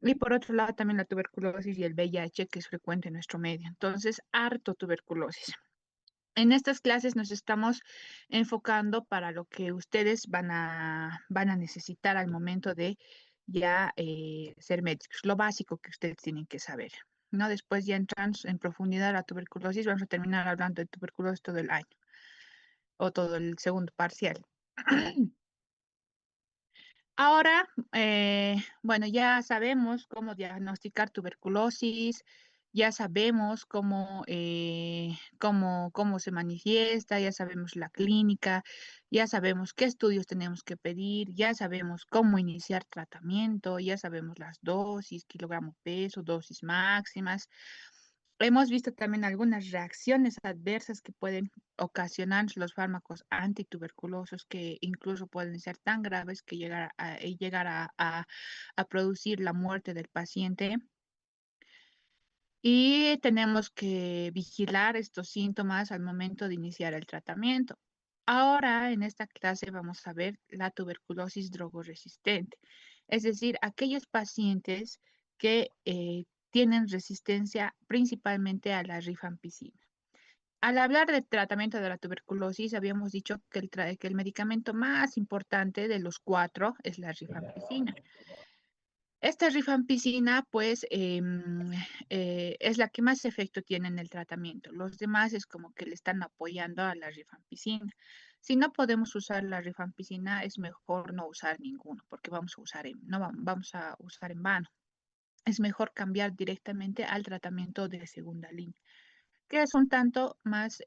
Y por otro lado también la tuberculosis y el VIH, que es frecuente en nuestro medio. Entonces, harto tuberculosis. En estas clases nos estamos enfocando para lo que ustedes van a necesitar al momento de ya ser médicos, lo básico que ustedes tienen que saber, ¿no? Después ya entran en profundidad a la tuberculosis, vamos a terminar hablando de tuberculosis todo el año o todo el segundo parcial. Ahora, bueno, ya sabemos cómo diagnosticar tuberculosis, ya sabemos cómo se manifiesta, ya sabemos la clínica, ya sabemos qué estudios tenemos que pedir, ya sabemos cómo iniciar tratamiento, ya sabemos las dosis, kilogramo peso, dosis máximas. Hemos visto también algunas reacciones adversas que pueden ocasionar los fármacos antituberculosos que incluso pueden ser tan graves que llegar a producir la muerte del paciente. Y tenemos que vigilar estos síntomas al momento de iniciar el tratamiento. Ahora, en esta clase vamos a ver la tuberculosis drogoresistente, es decir, aquellos pacientes que tienen resistencia principalmente a la rifampicina. Al hablar del tratamiento de la tuberculosis, habíamos dicho que que el medicamento más importante de los cuatro es la rifampicina. Esta rifampicina, pues, es la que más efecto tiene en el tratamiento. Los demás es como que le están apoyando a la rifampicina. Si no podemos usar la rifampicina, es mejor no usar ninguno, porque no vamos a usar en vano. Es mejor cambiar directamente al tratamiento de segunda línea, que es un tanto más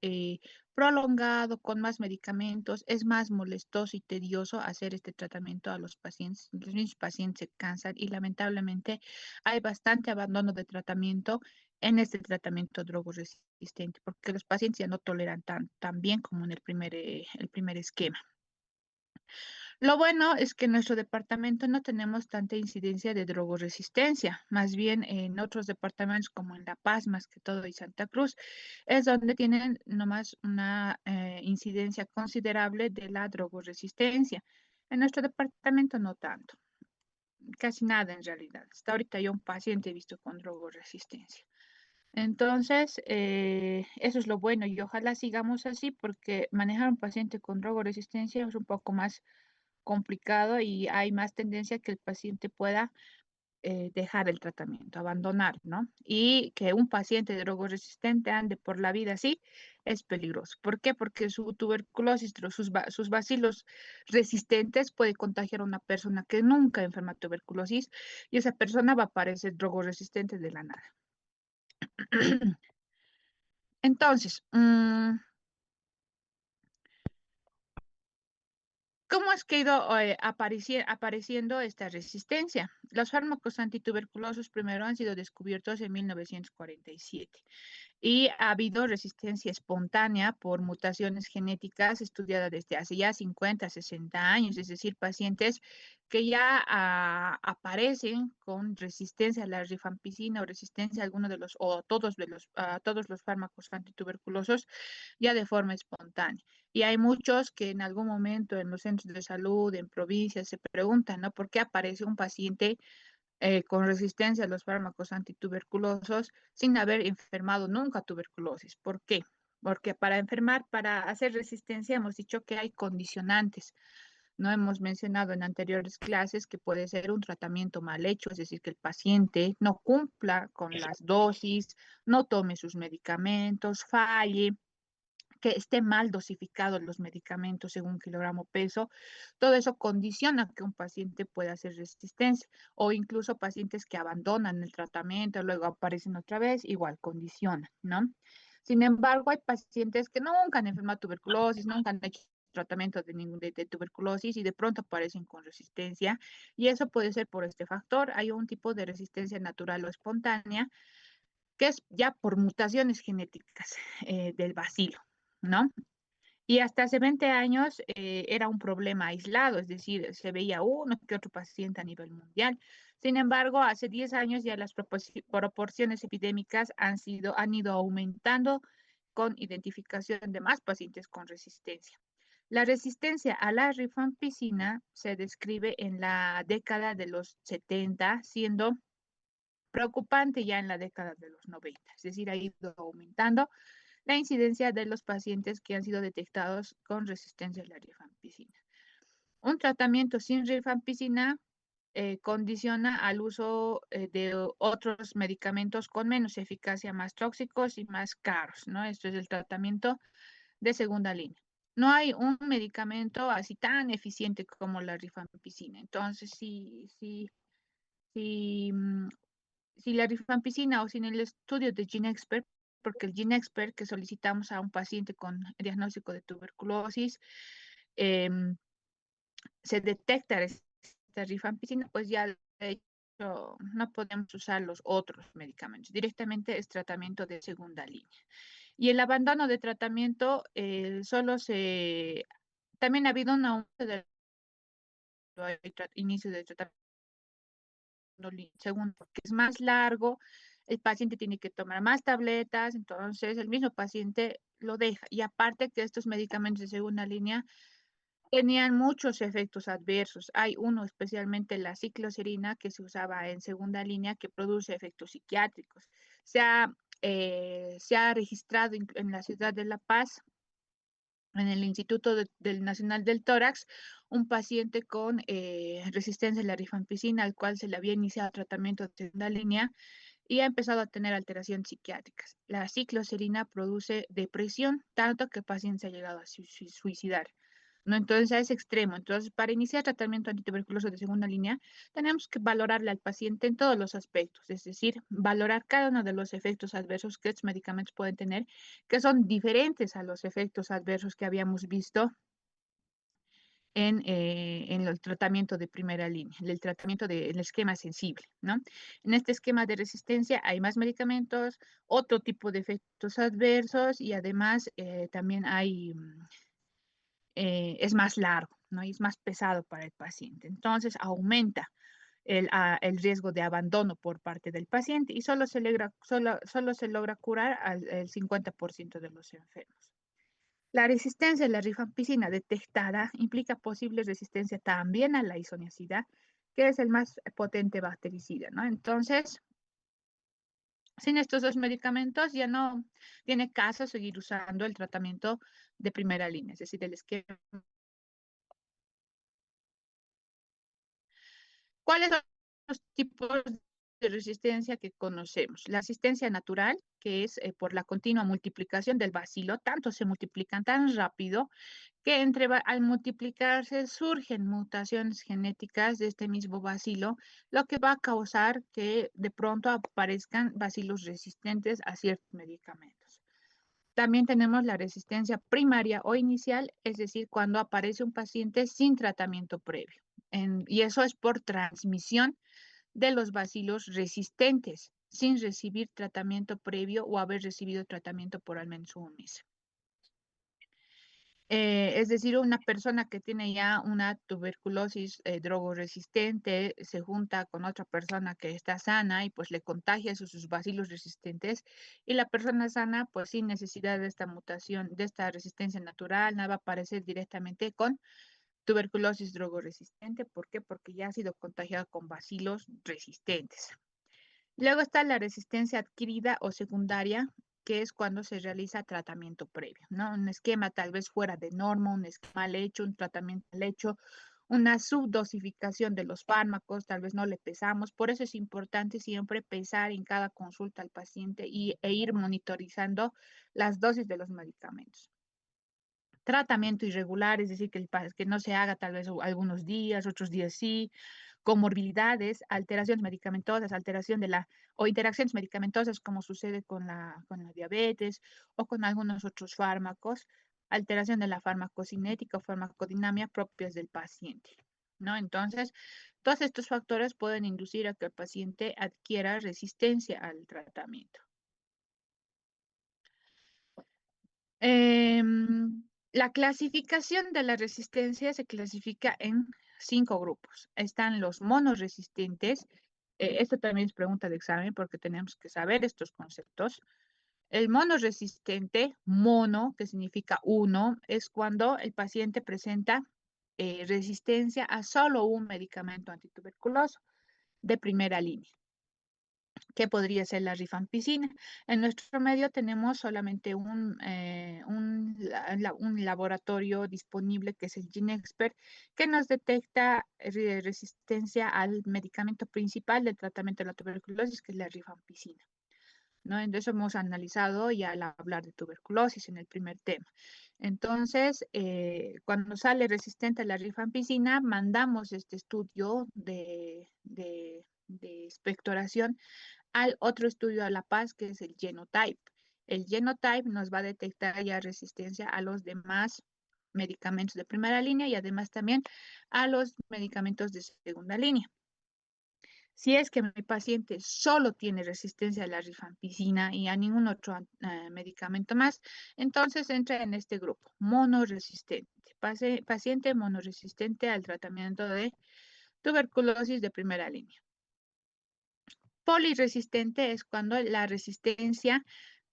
prolongado, con más medicamentos, es más molestoso y tedioso hacer este tratamiento a los pacientes. Los mismos pacientes se cansan y lamentablemente hay bastante abandono de tratamiento en este tratamiento drogoresistente, porque los pacientes ya no toleran tan bien como en el primer esquema. Lo bueno es que en nuestro departamento no tenemos tanta incidencia de drogoresistencia, más bien en otros departamentos como en La Paz, más que todo, y Santa Cruz, es donde tienen nomás una incidencia considerable de la drogoresistencia. En nuestro departamento no tanto, casi nada en realidad. Hasta ahorita hay un paciente visto con drogoresistencia. Entonces, eso es lo bueno y ojalá sigamos así porque manejar un paciente con drogoresistencia es un poco más complicado y hay más tendencia que el paciente pueda dejar el tratamiento, abandonar, ¿no? Y que un paciente drogoresistente ande por la vida así es peligroso. ¿Por qué? Porque su tuberculosis, sus bacilos resistentes puede contagiar a una persona que nunca enferma tuberculosis y esa persona va a parecer drogoresistente de la nada. Entonces, ¿cómo es que ha ido apareciendo esta resistencia? Los fármacos antituberculosos primero han sido descubiertos en 1947 y ha habido resistencia espontánea por mutaciones genéticas estudiadas desde hace ya 50, 60 años, es decir, pacientes que ya aparecen con resistencia a la rifampicina o resistencia a alguno de los o a todos los fármacos antituberculosos ya de forma espontánea. Y hay muchos que en algún momento en los centros de salud, en provincias, se preguntan, ¿no? ¿Por qué aparece un paciente con resistencia a los fármacos antituberculosos sin haber enfermado nunca tuberculosis? ¿Por qué? Porque para hacer resistencia, hemos dicho que hay condicionantes. No hemos mencionado en anteriores clases que puede ser un tratamiento mal hecho, es decir, que el paciente no cumpla con las dosis, no tome sus medicamentos, falle, que esté mal dosificado los medicamentos según kilogramo peso, todo eso condiciona que un paciente pueda hacer resistencia o incluso pacientes que abandonan el tratamiento, luego aparecen otra vez, igual condiciona, ¿no? Sin embargo, hay pacientes que nunca han enfermado tuberculosis, nunca han hecho tratamiento de tuberculosis y de pronto aparecen con resistencia y eso puede ser por este factor. Hay un tipo de resistencia natural o espontánea que es ya por mutaciones genéticas del bacilo, ¿no? Y hasta hace 20 años era un problema aislado, es decir, se veía uno que otro paciente a nivel mundial. Sin embargo, hace 10 años ya las proporciones epidémicas han ido aumentando con identificación de más pacientes con resistencia. La resistencia a la rifampicina se describe en la década de los 70, siendo preocupante ya en la década de los 90, es decir, ha ido aumentando la incidencia de los pacientes que han sido detectados con resistencia a la rifampicina. Un tratamiento sin rifampicina condiciona al uso de otros medicamentos con menos eficacia, más tóxicos y más caros, ¿no? Esto es el tratamiento de segunda línea. No hay un medicamento así tan eficiente como la rifampicina. Entonces, si, mm, si la rifampicina o sin el estudio de GeneXpert, porque el GeneXpert que solicitamos a un paciente con diagnóstico de tuberculosis, em, se detecta esta rifampicina, pues ya de hecho no podemos usar los otros medicamentos. Directamente es tratamiento de segunda línea. Y el abandono de tratamiento también ha habido un aumento del inicio de tratamiento segundo, porque es más largo, el paciente tiene que tomar más tabletas, entonces el mismo paciente lo deja. Y aparte que estos medicamentos de segunda línea tenían muchos efectos adversos. Hay uno, especialmente la cicloserina, que se usaba en segunda línea, que produce efectos psiquiátricos. Se ha registrado en la ciudad de La Paz, en el Instituto del Nacional del Tórax, un paciente con resistencia a la rifampicina, al cual se le había iniciado tratamiento de segunda línea y ha empezado a tener alteraciones psiquiátricas. La cicloserina produce depresión, tanto que el paciente se ha llegado a suicidar. ¿No? Entonces, a ese extremo. Entonces, para iniciar tratamiento antituberculoso de segunda línea, tenemos que valorarle al paciente en todos los aspectos, es decir, valorar cada uno de los efectos adversos que estos medicamentos pueden tener, que son diferentes a los efectos adversos que habíamos visto en el tratamiento de primera línea, el tratamiento del esquema sensible, ¿no? En este esquema de resistencia hay más medicamentos, otro tipo de efectos adversos y además también es más largo, ¿no? Y es más pesado para el paciente. Entonces aumenta el riesgo de abandono por parte del paciente y solo se logra curar al 50% de los enfermos. La resistencia a la rifampicina detectada implica posible resistencia también a la isoniazida, que es el más potente bactericida, ¿no? Entonces, sin estos dos medicamentos ya no tiene caso seguir usando el tratamiento de primera línea, es decir, el esquema. ¿Cuáles son los tipos de resistencia que conocemos? La resistencia natural, que es por la continua multiplicación del bacilo, tanto se multiplican tan rápido que al multiplicarse surgen mutaciones genéticas de este mismo bacilo, lo que va a causar que de pronto aparezcan bacilos resistentes a ciertos medicamentos. También tenemos la resistencia primaria o inicial, es decir, cuando aparece un paciente sin tratamiento previo. Y eso es por transmisión de los bacilos resistentes, sin recibir tratamiento previo o haber recibido tratamiento por al menos un mes. Es decir, una persona que tiene ya una tuberculosis drogoresistente se junta con otra persona que está sana y pues le contagia sus bacilos resistentes y la persona sana pues sin necesidad de esta mutación, de esta resistencia natural, nada va a aparecer directamente con tuberculosis drogoresistente. ¿Por qué? Porque ya ha sido contagiada con bacilos resistentes. Luego está la resistencia adquirida o secundaria, que es cuando se realiza tratamiento previo, ¿no? Un esquema tal vez fuera de norma, un esquema mal hecho, un tratamiento mal hecho, una subdosificación de los fármacos, tal vez no le pesamos. Por eso es importante siempre pesar en cada consulta al paciente e ir monitorizando las dosis de los medicamentos. Tratamiento irregular, es decir, que no se haga tal vez algunos días, otros días sí, comorbilidades, alteraciones medicamentosas, o interacciones medicamentosas como sucede con la diabetes o con algunos otros fármacos, alteración de la farmacocinética o farmacodinamia propias del paciente, ¿no? Entonces, todos estos factores pueden inducir a que el paciente adquiera resistencia al tratamiento. La clasificación de la resistencia se clasifica en 5 grupos. Están los monoresistentes. Esto también es pregunta de examen porque tenemos que saber estos conceptos. El monoresistente, mono, que significa uno, es cuando el paciente presenta resistencia a solo un medicamento antituberculoso de primera línea. que podría ser la rifampicina. En nuestro medio tenemos solamente un laboratorio disponible que es el GeneXpert, que nos detecta resistencia al medicamento principal del tratamiento de la tuberculosis, que es la rifampicina, ¿no? Entonces hemos analizado ya al hablar de tuberculosis en el primer tema. Entonces, cuando sale resistente a la rifampicina, mandamos este estudio de expectoración al otro estudio a la paz, que es el genotype. El genotype nos va a detectar ya resistencia a los demás medicamentos de primera línea y además también a los medicamentos de segunda línea. Si es que mi paciente solo tiene resistencia a la rifampicina y a ningún otro medicamento más, entonces entra en este grupo, monoresistente. Paciente monoresistente al tratamiento de tuberculosis de primera línea. Poliresistente es cuando la resistencia,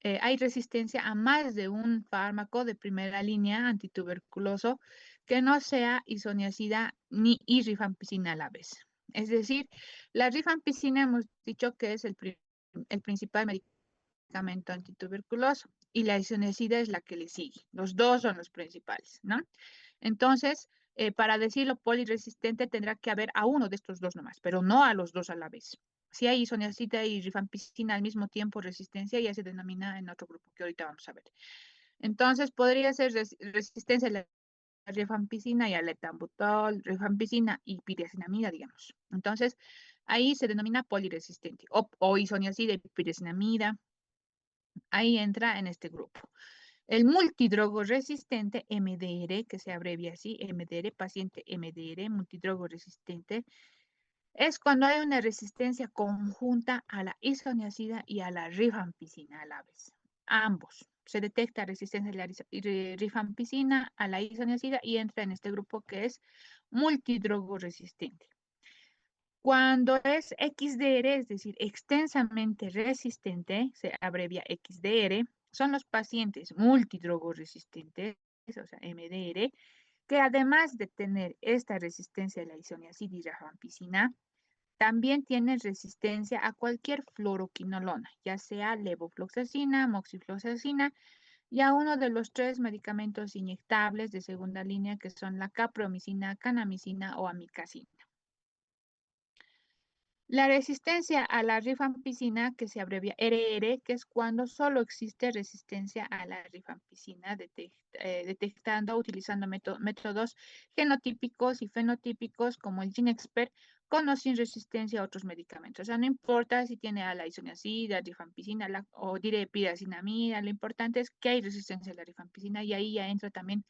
hay resistencia a más de un fármaco de primera línea antituberculoso que no sea isoniazida ni rifampicina a la vez. Es decir, la rifampicina hemos dicho que es el principal medicamento antituberculoso y la isoniazida es la que le sigue. Los dos son los principales, ¿no? Entonces, para decirlo poliresistente tendrá que haber a uno de estos dos nomás, pero no a los dos a la vez. Si hay isoniazida y rifampicina al mismo tiempo resistencia, ya se denomina en otro grupo que ahorita vamos a ver. Entonces, podría ser resistencia a la rifampicina y al etambutol, rifampicina y pirazinamida, digamos. Entonces, ahí se denomina poliresistente. O isoniazida y pirazinamida, ahí entra en este grupo. El multidrogo resistente, MDR, que se abrevia así, MDR, paciente MDR, multidrogo resistente, es cuando hay una resistencia conjunta a la isoniazida y a la rifampicina a la vez. Ambos. Se detecta resistencia a la rifampicina, a la isoniazida y entra en este grupo que es multidrogo resistente. Cuando es XDR, es decir, extensamente resistente, se abrevia XDR, son los pacientes multidrogoresistentes, o sea, MDR, que además de tener esta resistencia a la isoniazida y rifampicina, también tienen resistencia a cualquier fluoroquinolona, ya sea levofloxacina, moxifloxacina, y a uno de los 3 medicamentos inyectables de segunda línea que son la capromicina, canamicina o amicacina. La resistencia a la rifampicina, que se abrevia RR, que es cuando solo existe resistencia a la rifampicina, utilizando métodos genotípicos y fenotípicos como el GeneXpert, con o sin resistencia a otros medicamentos. O sea, no importa si tiene a la isoniazida, rifampicina o pirazinamida, lo importante es que hay resistencia a la rifampicina y ahí ya entra también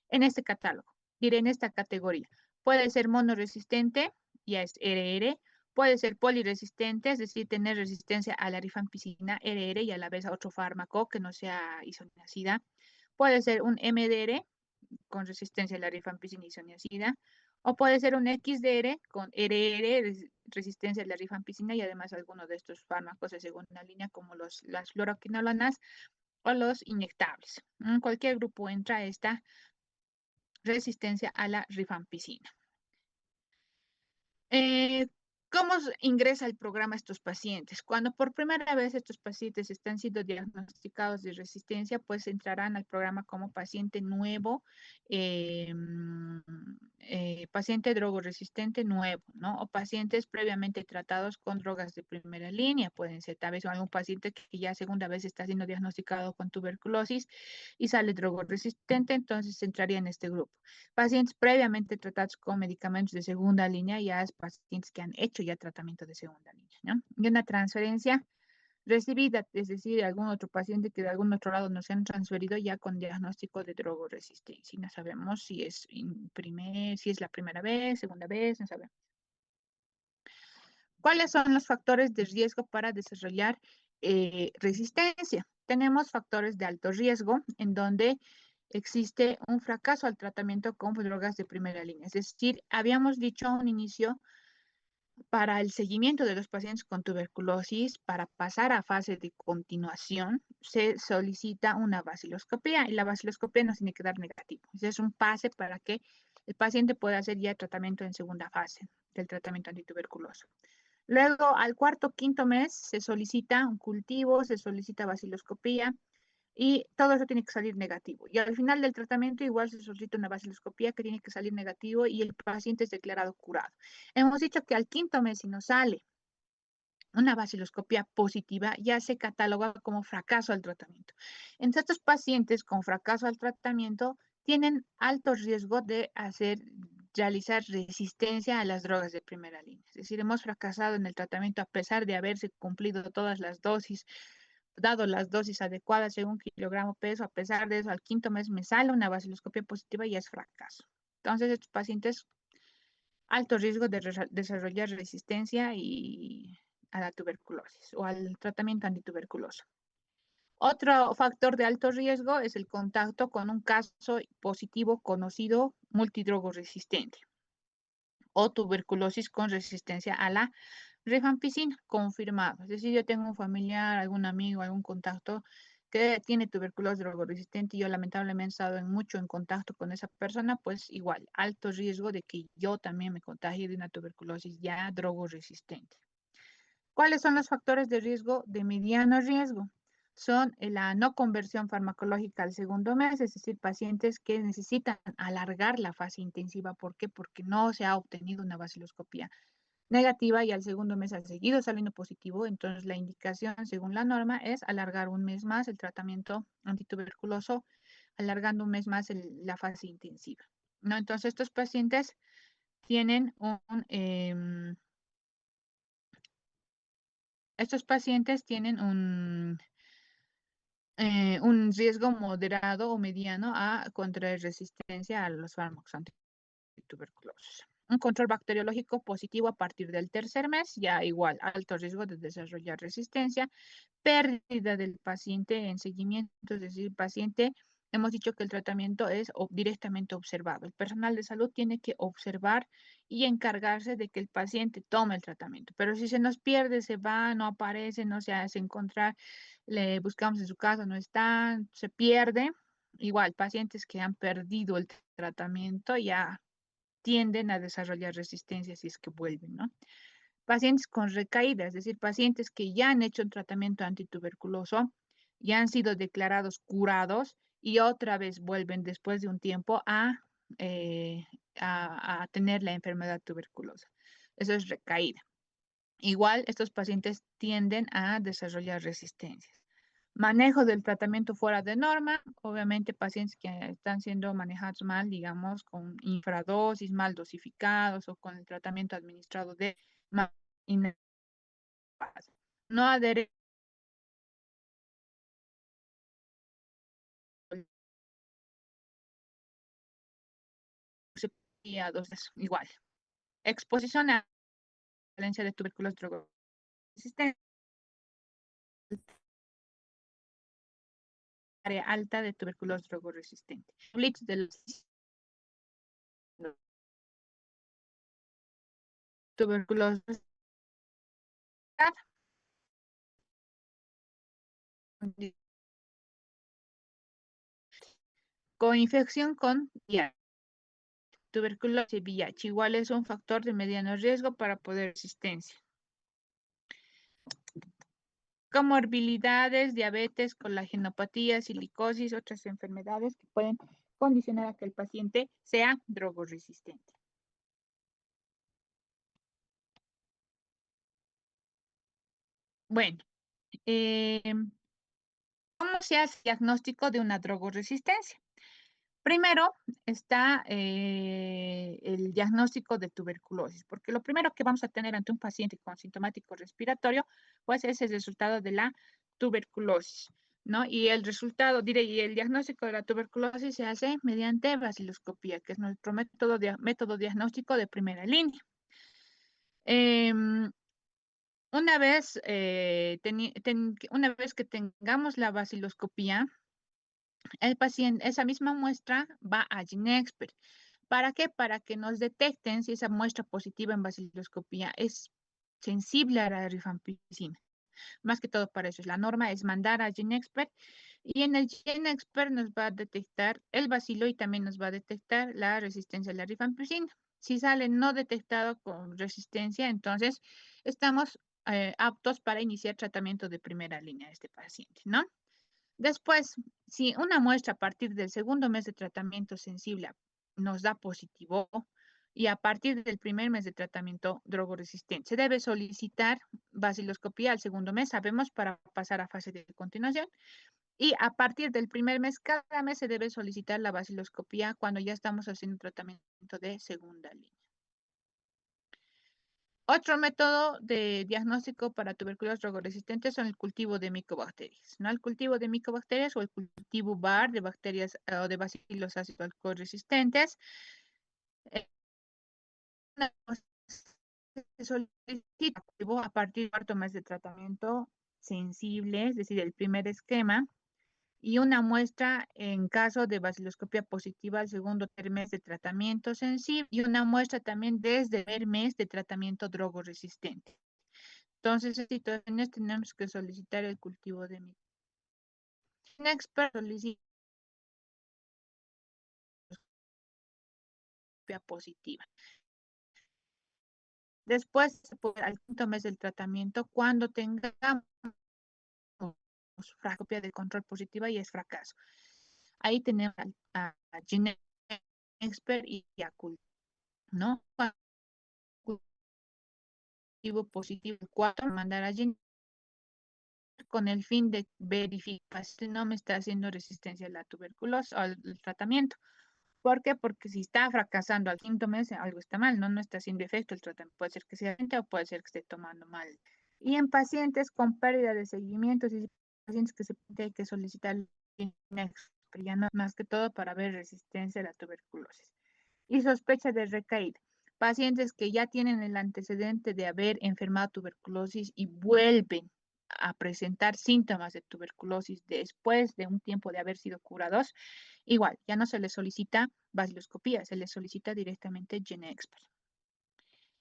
en este catálogo, en esta categoría. Puede ser monoresistente, ya es RR. Puede ser poliresistente, es decir, tener resistencia a la rifampicina RR y a la vez a otro fármaco que no sea isoniazida. Puede ser un MDR con resistencia a la rifampicina isoniazida. O puede ser un XDR con RR, resistencia a la rifampicina y además alguno de estos fármacos de segunda línea como las fluoroquinolonas o los inyectables. En cualquier grupo entra esta resistencia a la rifampicina. ¿Cómo ingresa el programa a estos pacientes? Cuando por primera vez estos pacientes están siendo diagnosticados de resistencia, pues entrarán al programa como paciente nuevo, paciente drogoresistente nuevo, ¿no? O pacientes previamente tratados con drogas de primera línea. Pueden ser tal vez algún paciente que ya segunda vez está siendo diagnosticado con tuberculosis y sale drogoresistente, entonces entraría en este grupo. Pacientes previamente tratados con medicamentos de segunda línea, ya es pacientes que han hecho ya tratamiento de segunda línea, ¿no? Y una transferencia recibida, es decir, algún otro paciente que de algún otro lado nos han transferido ya con diagnóstico de drogoresistencia. No sabemos si es, si es la primera vez, segunda vez, no sabemos. ¿Cuáles son los factores de riesgo para desarrollar resistencia? Tenemos factores de alto riesgo en donde existe un fracaso al tratamiento con drogas de primera línea. Es decir, habíamos dicho a un inicio, para el seguimiento de los pacientes con tuberculosis, para pasar a fase de continuación, se solicita una vaciloscopía y la vaciloscopía nos tiene que dar negativo. Ese es un pase para que el paciente pueda hacer ya tratamiento en segunda fase del tratamiento antituberculoso. Luego, al cuarto, quinto mes, se solicita un cultivo, se solicita baciloscopía y todo eso tiene que salir negativo. Y al final del tratamiento igual se solicita una baciloscopía que tiene que salir negativo y el paciente es declarado curado. Hemos dicho que al quinto mes, si no sale una baciloscopía positiva, ya se cataloga como fracaso al tratamiento. Entre estos pacientes con fracaso al tratamiento tienen alto riesgo de realizar resistencia a las drogas de primera línea. Es decir, hemos fracasado en el tratamiento a pesar de haberse cumplido todas las dosis, dado las dosis adecuadas según kilogramo peso. A pesar de eso, al quinto mes me sale una baciloscopia positiva y ya es fracaso. Entonces, estos pacientes alto riesgo de desarrollar resistencia a la tuberculosis o al tratamiento antituberculoso. Otro factor de alto riesgo es el contacto con un caso positivo conocido multidrogo resistente o tuberculosis con resistencia a la rifampicina confirmado. Es decir, yo tengo un familiar, algún amigo, algún contacto que tiene tuberculosis drogoresistente y yo lamentablemente he estado mucho en contacto con esa persona, pues igual, alto riesgo de que yo también me contagie de una tuberculosis ya drogoresistente. ¿Cuáles son los factores de riesgo de mediano riesgo? Son la no conversión farmacológica al segundo mes, es decir, pacientes que necesitan alargar la fase intensiva. ¿Por qué? Porque no se ha obtenido una baciloscopía negativa y al segundo mes ha seguido saliendo positivo. Entonces, la indicación, según la norma, es alargar un mes más el tratamiento antituberculoso, alargando un mes más la fase intensiva. ¿No? Entonces, estos pacientes tienen estos pacientes tienen un riesgo moderado o mediano a contraer resistencia a los fármacos antituberculosos. Un control bacteriológico positivo a partir del tercer mes, ya igual, alto riesgo de desarrollar resistencia, pérdida del paciente en seguimiento, es decir, paciente, hemos dicho que el tratamiento es directamente observado. El personal de salud tiene que observar y encargarse de que el paciente tome el tratamiento. Pero si se nos pierde, se va, no aparece, no se hace encontrar, le buscamos en su casa, no está, se pierde. Igual, pacientes que han perdido el tratamiento ya tienden a desarrollar resistencia si es que vuelven, ¿no? Pacientes con recaídas, es decir, pacientes que ya han hecho un tratamiento antituberculoso, ya han sido declarados curados y otra vez vuelven después de un tiempo eh, a tener la enfermedad tuberculosa. Eso es recaída. Igual, estos pacientes tienden a desarrollar resistencias. Manejo del tratamiento fuera de norma, obviamente pacientes que están siendo manejados mal, digamos, con infradosis, mal dosificados o con el tratamiento administrado de no adherir a dosis igual. Exposición a valencia de tuberculosis drogoresistente, área alta de tuberculosis drogoresistente. Blitz de los tuberculosis coinfección con tuberculosis VIH. Igual es un factor de mediano riesgo para poder resistencia. Comorbilidades, diabetes, colagenopatía, silicosis, otras enfermedades que pueden condicionar a que el paciente sea drogoresistente. Bueno, ¿cómo se hace el diagnóstico de una drogoresistencia? Primero está el diagnóstico de tuberculosis, porque lo primero que vamos a tener ante un paciente con sintomático respiratorio, pues es el resultado de la tuberculosis, ¿no? Y el resultado, y el diagnóstico de la tuberculosis se hace mediante baciloscopía, que es nuestro método diagnóstico de primera línea. Em, una vez que tengamos la baciloscopía, el paciente, esa misma muestra va a GeneXpert. ¿Para qué? Para que nos detecten si esa muestra positiva en baciloscopía es sensible a la rifampicina. Más que todo para eso es la norma, es mandar a GeneXpert y en el GeneXpert nos va a detectar el bacilo y también nos va a detectar la resistencia a la rifampicina. Si sale no detectado con resistencia, entonces estamos aptos para iniciar tratamiento de primera línea de este paciente, ¿no? Después, si una muestra a partir del segundo mes de tratamiento sensible nos da positivo y a partir del primer mes de tratamiento drogoresistente, se debe solicitar vaciloscopía al segundo mes, sabemos, para pasar a fase de continuación. Y a partir del primer mes, cada mes se debe solicitar la vaciloscopía cuando ya estamos haciendo tratamiento de segunda línea. Otro método de diagnóstico para tuberculosis drogoresistente son el cultivo de micobacterias, ¿no? El cultivo de micobacterias o el cultivo VAR de bacterias o de bacilos ácido alcohol resistentes. Se solicita a partir del cuarto mes de tratamiento sensible, es decir, el primer esquema, y una muestra en caso de baciloscopía positiva al segundo mes de tratamiento sensible y una muestra también desde el primer mes de tratamiento drogoresistente. Entonces, en situaciones tenemos que solicitar el cultivo de micobacterias. Un experto solicita positiva. Después, al quinto mes del tratamiento, cuando tengamos copia de control positiva y es fracaso. Ahí tenemos a GeneXpert y a Cult, ¿no? Positivo 4, mandar a GeneXpert con el fin de verificar si no me está haciendo resistencia a la tuberculosis o al tratamiento. ¿Por qué? Porque si está fracasando al quinto mes, algo está mal, no está haciendo efecto el tratamiento. Puede ser que sea o puede ser que esté tomando mal. Y en pacientes con pérdida de seguimiento, si pacientes que se hay que solicitar ya no, más que todo para ver resistencia a la tuberculosis. Y sospecha de recaída. Pacientes que ya tienen el antecedente de haber enfermado tuberculosis y vuelven a presentar síntomas de tuberculosis después de un tiempo de haber sido curados, igual, ya no se les solicita vaciloscopía, se les solicita directamente GeneXpert.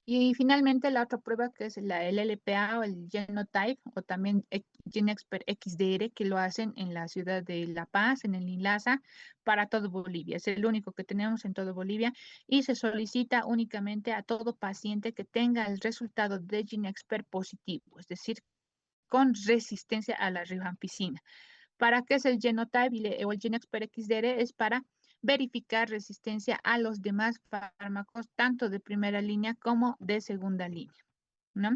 Y finalmente la otra prueba que es el LLPA o el Genotype o también GeneXpert XDR, que lo hacen en la ciudad de La Paz, en el INLASA, para todo Bolivia. Es el único que tenemos en todo Bolivia y se solicita únicamente a todo paciente que tenga el resultado de GeneXpert positivo, es decir, con resistencia a la rifampicina. ¿Para qué es el Genotype o el GeneXpert XDR? Es para verificar resistencia a los demás fármacos, tanto de primera línea como de segunda línea, ¿no?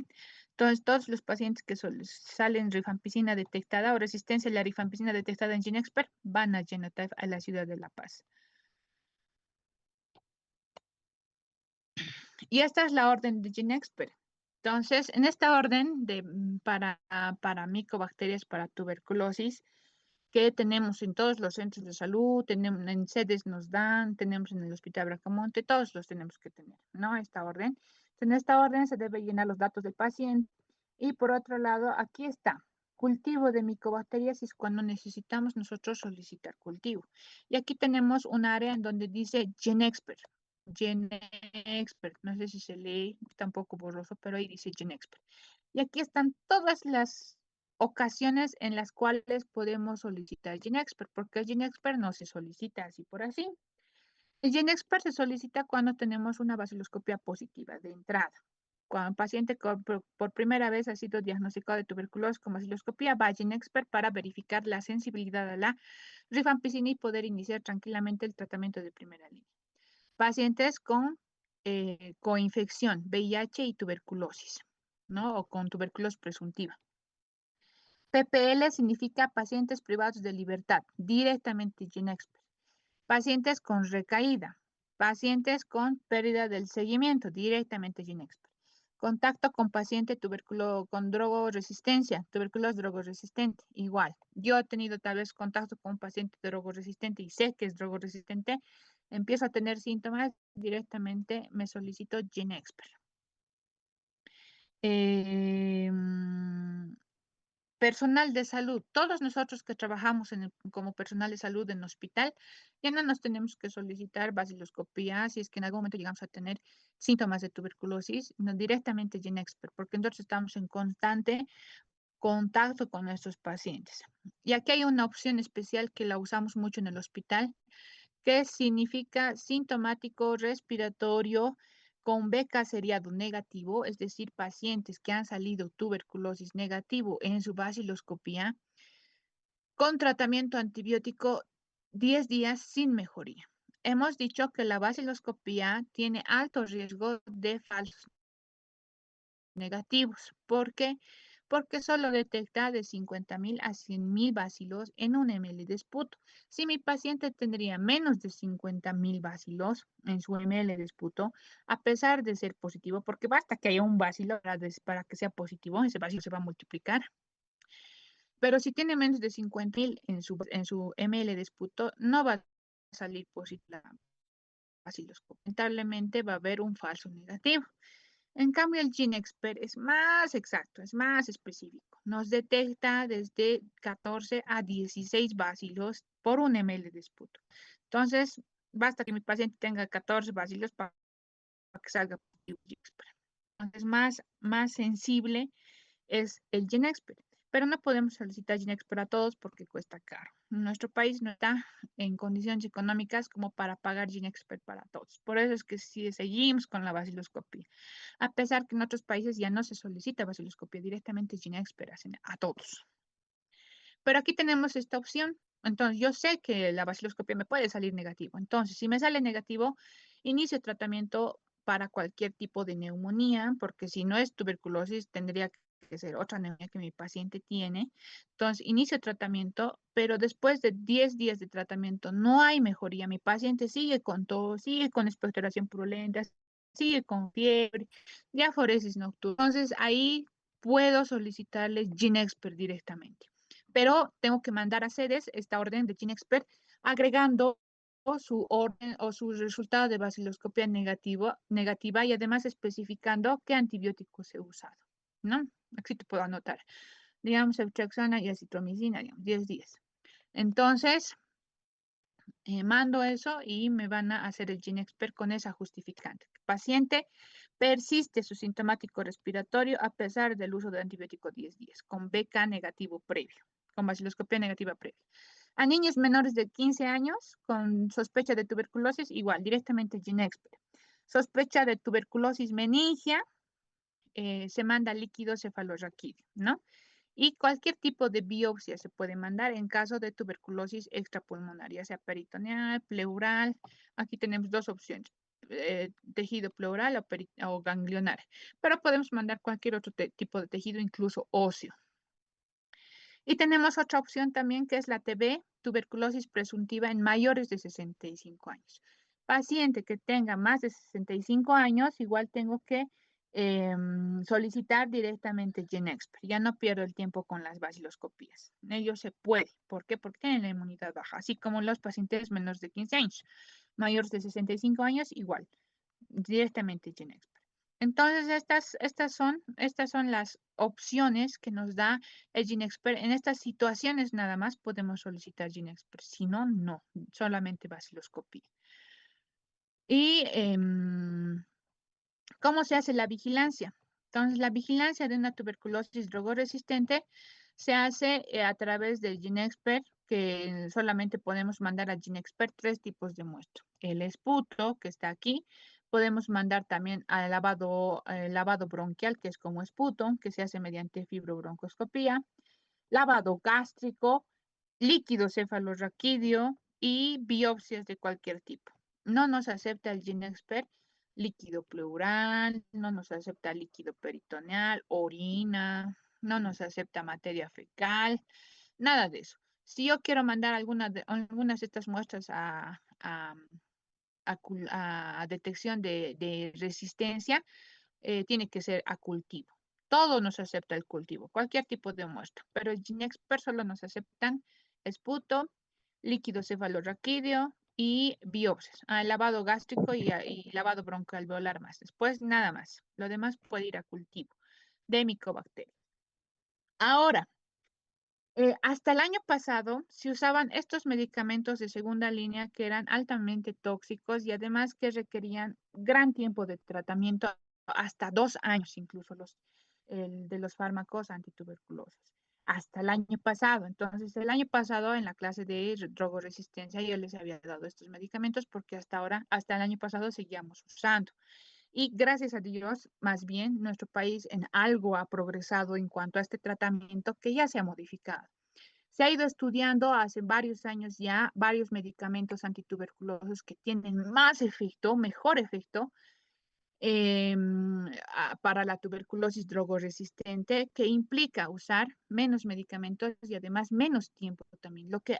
Entonces, todos los pacientes que salen rifampicina detectada o resistencia a la rifampicina detectada en GeneXpert van a Genotype a la ciudad de La Paz. Y esta es la orden de GeneXpert. Entonces, en esta orden para micobacterias, para tuberculosis, que tenemos en todos los centros de salud, tenemos en sedes nos dan, tenemos en el Hospital Bracamonte, todos los tenemos que tener, ¿no? Esta orden. En esta orden se debe llenar los datos del paciente y por otro lado, aquí está, cultivo de micobacterias es cuando necesitamos nosotros solicitar cultivo. Y aquí tenemos un área en donde dice GeneXpert. GeneXpert, no sé si se lee, está un poco borroso, pero ahí dice GeneXpert. Y aquí están todas las ocasiones en las cuales podemos solicitar GeneXpert, porque el GeneXpert no se solicita así por así. El GeneXpert se solicita cuando tenemos una vaciloscopia positiva de entrada. Cuando un paciente por primera vez ha sido diagnosticado de tuberculosis con vaciloscopía, va a GeneXpert para verificar la sensibilidad a la rifampicina y poder iniciar tranquilamente el tratamiento de primera línea. Pacientes con coinfección, VIH y tuberculosis, ¿no? O con tuberculosis presuntiva. PPL significa pacientes privados de libertad, directamente GeneXpert. Pacientes con recaída, pacientes con pérdida del seguimiento, directamente GeneXpert. Contacto con paciente con drogoresistencia, tuberculosis drogoresistente, igual. Yo he tenido tal vez contacto con un paciente drogoresistente y sé que es drogoresistente, empiezo a tener síntomas, directamente me solicito GeneXpert. Personal de salud, todos nosotros que trabajamos como personal de salud en hospital, ya no nos tenemos que solicitar vaciloscopía si es que en algún momento llegamos a tener síntomas de tuberculosis, no, directamente GeneXpert, porque nosotros estamos en constante contacto con nuestros pacientes. Y aquí hay una opción especial que la usamos mucho en el hospital, que significa sintomático respiratorio con beca seriado negativo, es decir, pacientes que han salido tuberculosis negativo en su baciloscopía, con tratamiento antibiótico 10 días sin mejoría. Hemos dicho que la baciloscopía tiene alto riesgo de falsos negativos. ¿Por qué? Porque solo detecta de 50.000 a 100.000 bacilos en un ml de esputo. Si mi paciente tendría menos de 50.000 bacilos en su ml de esputo, a pesar de ser positivo, porque basta que haya un bacilo para que sea positivo, ese bacilo se va a multiplicar. Pero si tiene menos de 50.000 en su ml de esputo, no va a salir positiva la baciloscopia. Lamentablemente va a haber un falso negativo. En cambio, el GeneXpert es más exacto, es más específico. Nos detecta desde 14 a 16 bacilos por un ml de esputo. Entonces, basta que mi paciente tenga 14 bacilos para que salga positivo GeneXpert. Entonces, más sensible es el GeneXpert. Pero no podemos solicitar GeneXpert a todos porque cuesta caro. Nuestro país no está en condiciones económicas como para pagar GeneXpert para todos. Por eso es que si seguimos con la baciloscopia. A pesar que en otros países ya no se solicita baciloscopia, directamente GeneXpert hacen a todos. Pero aquí tenemos esta opción. Entonces, yo sé que la baciloscopia me puede salir negativo. Entonces, si me sale negativo, inicio tratamiento para cualquier tipo de neumonía, porque si no es tuberculosis, tendría que ser otra neumonía que mi paciente tiene. Entonces, inicio tratamiento, pero después de 10 días de tratamiento no hay mejoría. Mi paciente sigue con tos, sigue con expectoración purulenta, sigue con fiebre, diaforesis nocturna. Entonces, ahí puedo solicitarles GeneXpert directamente, pero tengo que mandar a sedes esta orden de GeneXpert agregando su orden o su resultado de baciloscopia negativa y además especificando qué antibióticos he usado, ¿no? Aquí te puedo anotar, digamos, ceftriaxona y acitromicina, digamos, 10 días. Entonces, mando eso y me van a hacer el GeneXpert con esa justificante. El paciente persiste su sintomático respiratorio a pesar del uso de antibiótico 10 días, con BK negativo previo, con baciloscopia negativa previa. A niños menores de 15 años con sospecha de tuberculosis, igual, directamente GeneXpert. Sospecha de tuberculosis meningia, se manda líquido cefalorraquídeo, ¿no? Y cualquier tipo de biopsia se puede mandar en caso de tuberculosis extrapulmonar, ya sea peritoneal, pleural. Aquí tenemos dos opciones, tejido pleural o ganglionar, pero podemos mandar cualquier otro tipo de tejido, incluso óseo. Y tenemos otra opción también que es la TB, tuberculosis presuntiva en mayores de 65 años. Paciente que tenga más de 65 años, igual tengo que solicitar directamente GeneXpert. Ya no pierdo el tiempo con las baciloscopías. Ello se puede. ¿Por qué? Porque tienen la inmunidad baja, así como los pacientes menores de 15 años. Mayores de 65 años, igual, directamente GeneXpert. Entonces, estas son las opciones que nos da el GeneXpert. En estas situaciones nada más podemos solicitar GeneXpert. Si no, no, solamente baciloscopía. Y ¿cómo se hace la vigilancia? Entonces, la vigilancia de una tuberculosis drogoresistente se hace a través del GeneXpert, que solamente podemos mandar a GeneXpert 3 tipos de muestra. El esputo, que está aquí, podemos mandar también al lavado bronquial, que es como esputo, que se hace mediante fibrobroncoscopía, lavado gástrico, líquido cefalorraquídeo y biopsias de cualquier tipo. No nos acepta el GeneXpert líquido pleural, no nos acepta líquido peritoneal, orina, no nos acepta materia fecal, nada de eso. Si yo quiero mandar algunas de estas muestras a detección de resistencia, tiene que ser a cultivo. Todo nos acepta el cultivo, cualquier tipo de muestra, pero el GeneXpert solo nos aceptan esputo, líquido cefalorraquídeo y biopsias, lavado gástrico y lavado broncoalveolar más. Después nada más. Lo demás puede ir a cultivo de micobacterias. Ahora, hasta el año pasado se usaban estos medicamentos de segunda línea que eran altamente tóxicos y además que requerían gran tiempo de tratamiento, hasta 2 años incluso de los fármacos antituberculosos. Hasta el año pasado. Entonces, el año pasado en la clase de drogoresistencia yo les había dado estos medicamentos porque hasta ahora, hasta el año pasado seguíamos usando. Y gracias a Dios, más bien, nuestro país en algo ha progresado en cuanto a este tratamiento que ya se ha modificado. Se ha ido estudiando hace varios años ya varios medicamentos antituberculosos que tienen más efecto, mejor efecto, para la tuberculosis drogoresistente, que implica usar menos medicamentos y además menos tiempo también, lo que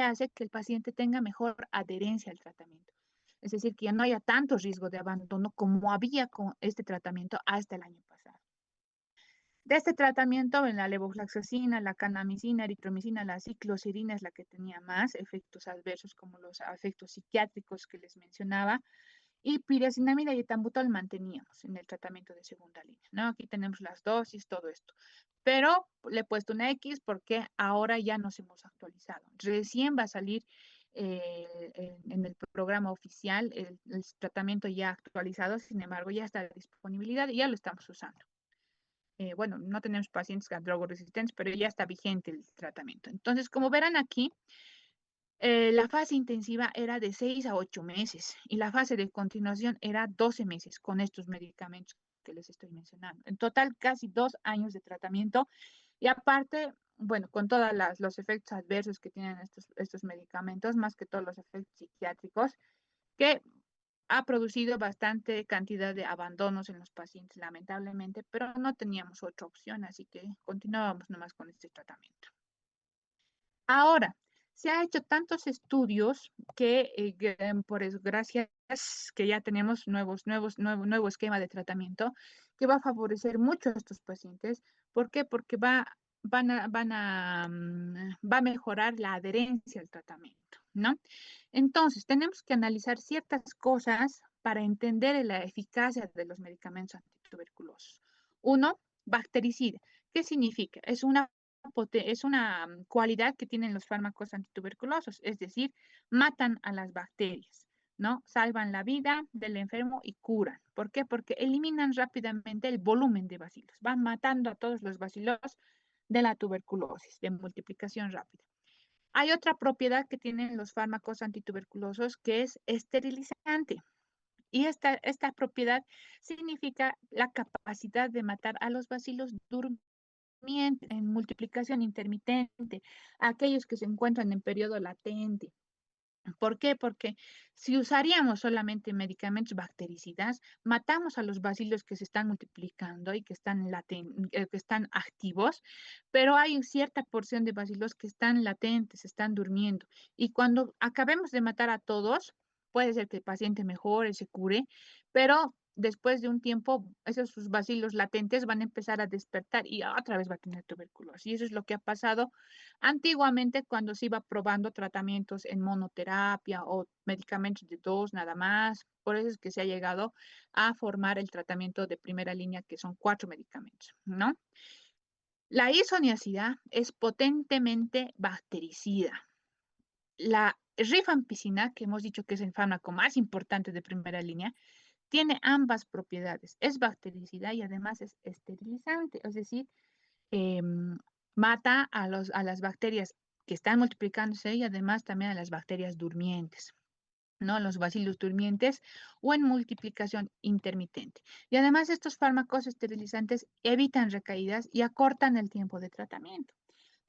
hace que el paciente tenga mejor adherencia al tratamiento. Es decir, que ya no haya tanto riesgo de abandono como había con este tratamiento hasta el año pasado. De este tratamiento, en la levofloxacina, la kanamicina, eritromicina, la cicloserina es la que tenía más efectos adversos, como los efectos psiquiátricos que les mencionaba, y piracinamida y etambutol manteníamos en el tratamiento de segunda línea, ¿no? Aquí tenemos las dosis, todo esto. Pero le he puesto una X porque ahora ya nos hemos actualizado. Recién va a salir en el programa oficial el tratamiento ya actualizado, sin embargo, ya está a disponibilidad y ya lo estamos usando. Bueno, no tenemos pacientes drogoresistentes, pero ya está vigente el tratamiento. Entonces, como verán aquí, la fase intensiva era de 6 a 8 meses y la fase de continuación era 12 meses con estos medicamentos que les estoy mencionando. En total, casi 2 años de tratamiento y aparte, bueno, con todos los efectos adversos que tienen estos medicamentos, más que todos los efectos psiquiátricos, que ha producido bastante cantidad de abandonos en los pacientes, lamentablemente, pero no teníamos otra opción, así que continuábamos nomás con este tratamiento. Ahora, se ha hecho tantos estudios que, por eso, gracias que ya tenemos nuevo esquema de tratamiento que va a favorecer mucho a estos pacientes. ¿Por qué? Porque va a mejorar la adherencia al tratamiento, ¿no? Entonces, tenemos que analizar ciertas cosas para entender la eficacia de los medicamentos antituberculosos. Uno, bactericida. ¿Qué significa? Es una cualidad que tienen los fármacos antituberculosos, es decir, matan a las bacterias, ¿no? Salvan la vida del enfermo y curan. ¿Por qué? Porque eliminan rápidamente el volumen de bacilos, van matando a todos los bacilos de la tuberculosis, de multiplicación rápida. Hay otra propiedad que tienen los fármacos antituberculosos que es esterilizante. Y esta propiedad significa la capacidad de matar a los bacilos durmientes en multiplicación intermitente, aquellos que se encuentran en periodo latente. ¿Por qué? Porque si usaríamos solamente medicamentos bactericidas, matamos a los bacilos que se están multiplicando y que están activos, pero hay cierta porción de bacilos que están latentes, están durmiendo. Y cuando acabemos de matar a todos, puede ser que el paciente mejore, se cure, pero después de un tiempo, sus bacilos latentes van a empezar a despertar y otra vez va a tener tuberculosis. Y eso es lo que ha pasado antiguamente cuando se iba probando tratamientos en monoterapia o medicamentos de dos nada más. Por eso es que se ha llegado a formar el tratamiento de primera línea, que son 4 medicamentos, ¿no? La isoniazida es potentemente bactericida. La rifampicina, que hemos dicho que es el fármaco más importante de primera línea, tiene ambas propiedades. Es bactericida y además es esterilizante, es decir, mata a las bacterias que están multiplicándose y además también a las bacterias durmientes, ¿no? Los bacilos durmientes o en multiplicación intermitente. Y además estos fármacos esterilizantes evitan recaídas y acortan el tiempo de tratamiento.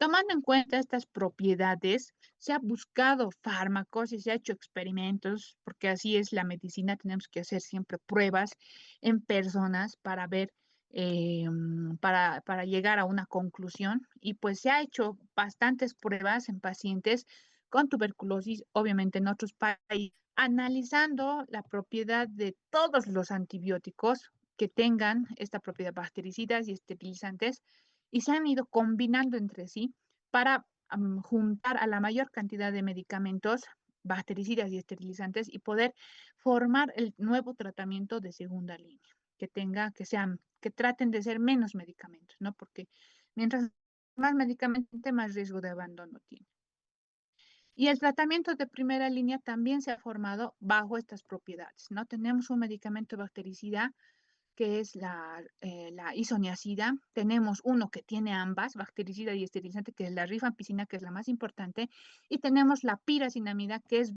Tomando en cuenta estas propiedades, se ha buscado fármacos y se ha hecho experimentos, porque así es la medicina, tenemos que hacer siempre pruebas en personas para ver, para llegar a una conclusión. Y pues se ha hecho bastantes pruebas en pacientes con tuberculosis, obviamente en otros países, analizando la propiedad de todos los antibióticos que tengan esta propiedad bactericidas y esterilizantes y se han ido combinando entre sí para juntar a la mayor cantidad de medicamentos bactericidas y esterilizantes y poder formar el nuevo tratamiento de segunda línea, que traten de ser menos medicamentos, ¿no? Porque mientras más medicamentos, más riesgo de abandono tiene. Y el tratamiento de primera línea también se ha formado bajo estas propiedades, ¿no? Tenemos un medicamento bactericida que es la isoniazida. Tenemos uno que tiene ambas, bactericida y esterilizante, que es la rifampicina, que es la más importante. Y tenemos la piracinamida, que es